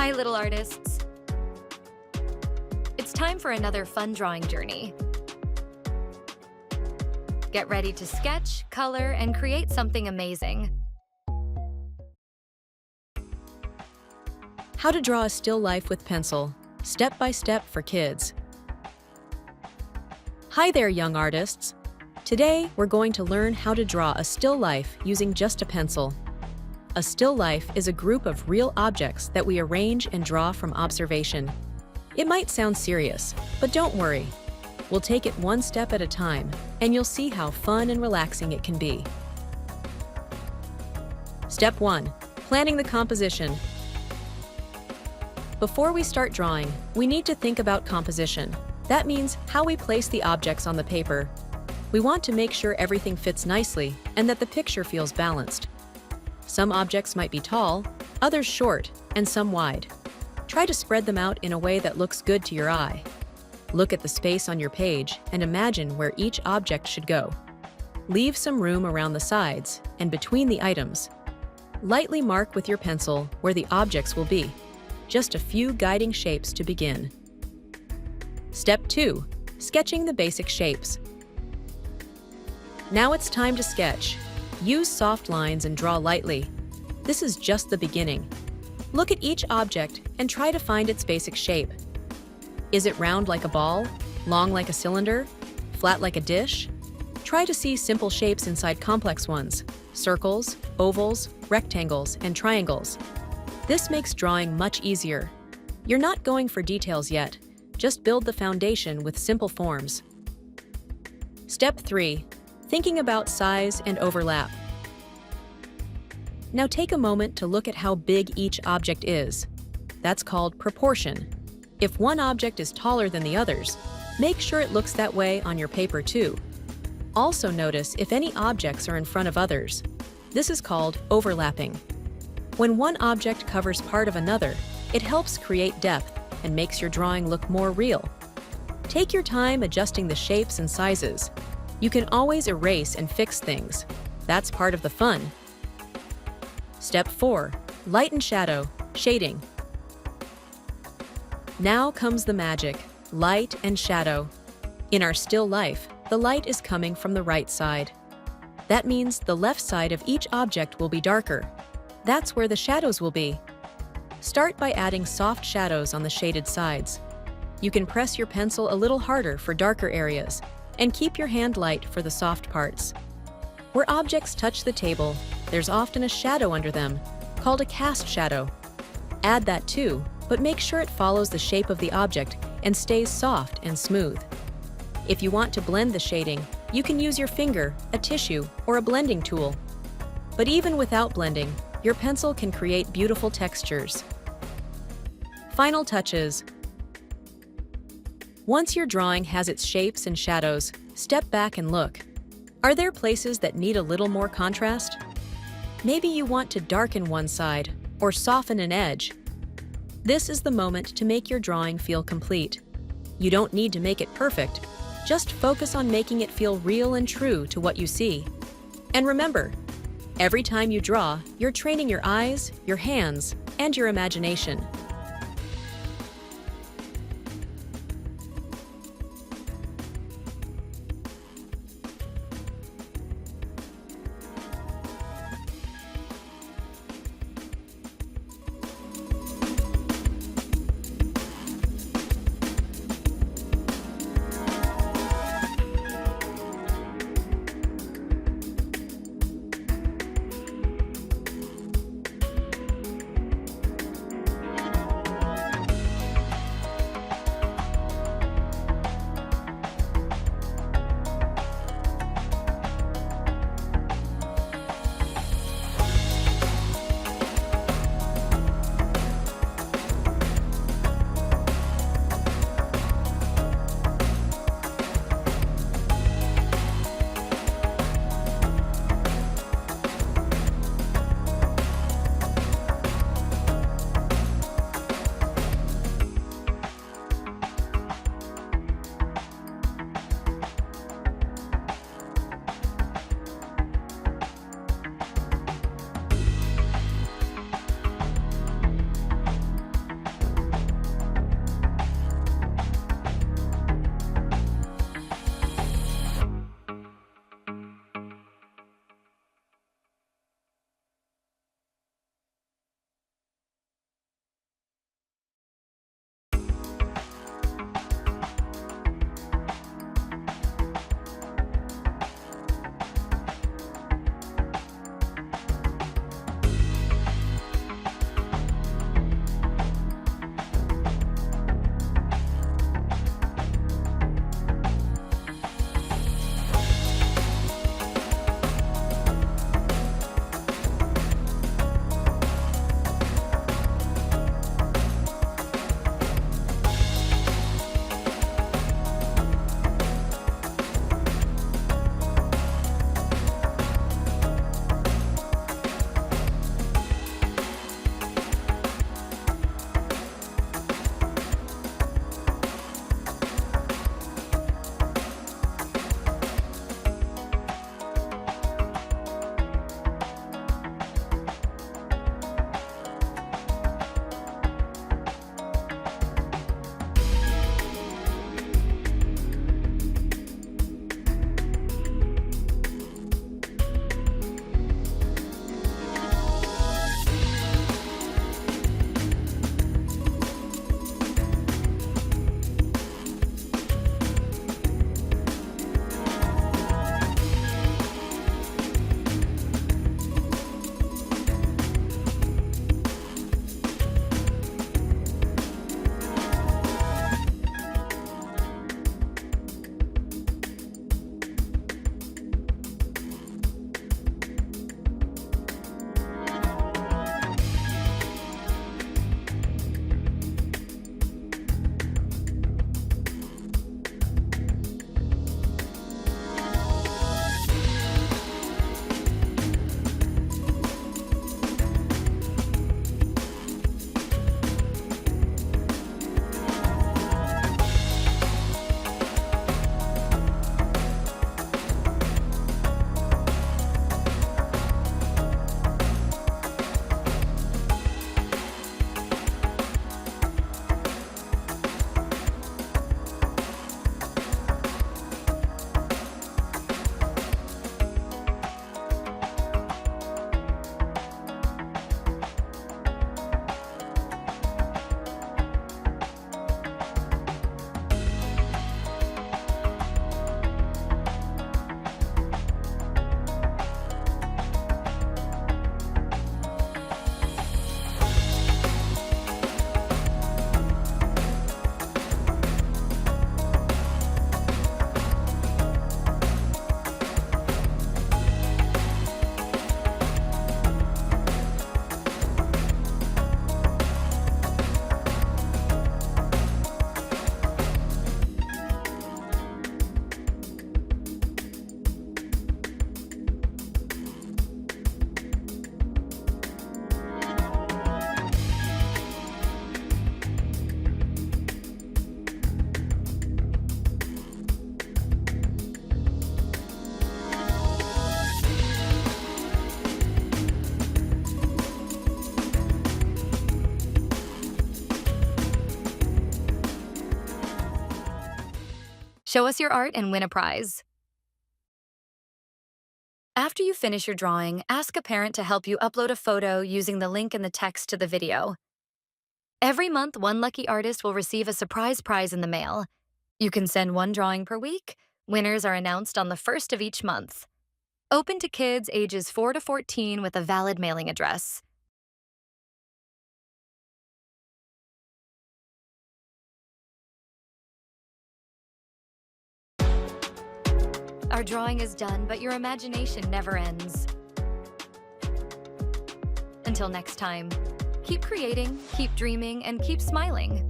Hi, little artists. It's time for another fun drawing journey. Get ready to sketch, color, and create something amazing. How to draw a still life with pencil, step by step for kids. Hi there, young artists. Today, we're going to learn how to draw a still life using just a pencil. A still life is a group of real objects that we arrange and draw from observation. It might sound serious, but don't worry. We'll take it one step at a time, and you'll see how fun and relaxing it can be. Step 1. Planning the composition. Before we start drawing, we need to think about composition. That means how we place the objects on the paper. We want to make sure everything fits nicely and that the picture feels balanced. Some objects might be tall, others short, and some wide. Try to spread them out in a way that looks good to your eye. Look at the space on your page and imagine where each object should go. Leave some room around the sides and between the items. Lightly mark with your pencil where the objects will be. Just a few guiding shapes to begin. Step 2. Sketching the basic shapes. Now it's time to sketch. Use soft lines and draw lightly. This is just the beginning. Look at each object and try to find its basic shape. Is it round like a ball, long like a cylinder, flat like a dish? Try to see simple shapes inside complex ones: circles, ovals, rectangles, and triangles. This makes drawing much easier. You're not going for details yet. Just build the foundation with simple forms. Step 3. Thinking about size and overlap. Now take a moment to look at how big each object is. That's called proportion. If one object is taller than the others, make sure it looks that way on your paper too. Also notice if any objects are in front of others. This is called overlapping. When one object covers part of another, it helps create depth and makes your drawing look more real. Take your time adjusting the shapes and sizes. You can always erase and fix things. That's part of the fun. Step 4. Light and shadow, shading. Now comes the magic, light and shadow. In our still life, the light is coming from the right side. That means the left side of each object will be darker. That's where the shadows will be. Start by adding soft shadows on the shaded sides. You can press your pencil a little harder for darker areas, and keep your hand light for the soft parts. Where objects touch the table, there's often a shadow under them, called a cast shadow. Add that too, but make sure it follows the shape of the object and stays soft and smooth. If you want to blend the shading, you can use your finger, a tissue, or a blending tool. But even without blending, your pencil can create beautiful textures. Final touches. Once your drawing has its shapes and shadows, step back and look. Are there places that need a little more contrast? Maybe you want to darken one side or soften an edge. This is the moment to make your drawing feel complete. You don't need to make it perfect. Just focus on making it feel real and true to what you see. And remember, every time you draw, you're training your eyes, your hands, and your imagination. Show us your art and win a prize. After you finish your drawing, ask a parent to help you upload a photo using the link in the text to the video. Every month, one lucky artist will receive a surprise prize in the mail. You can send one drawing per week. Winners are announced on the first of each month. Open to kids ages 4 to 14 with a valid mailing address. Our drawing is done, but your imagination never ends. Until next time, keep creating, keep dreaming, and keep smiling.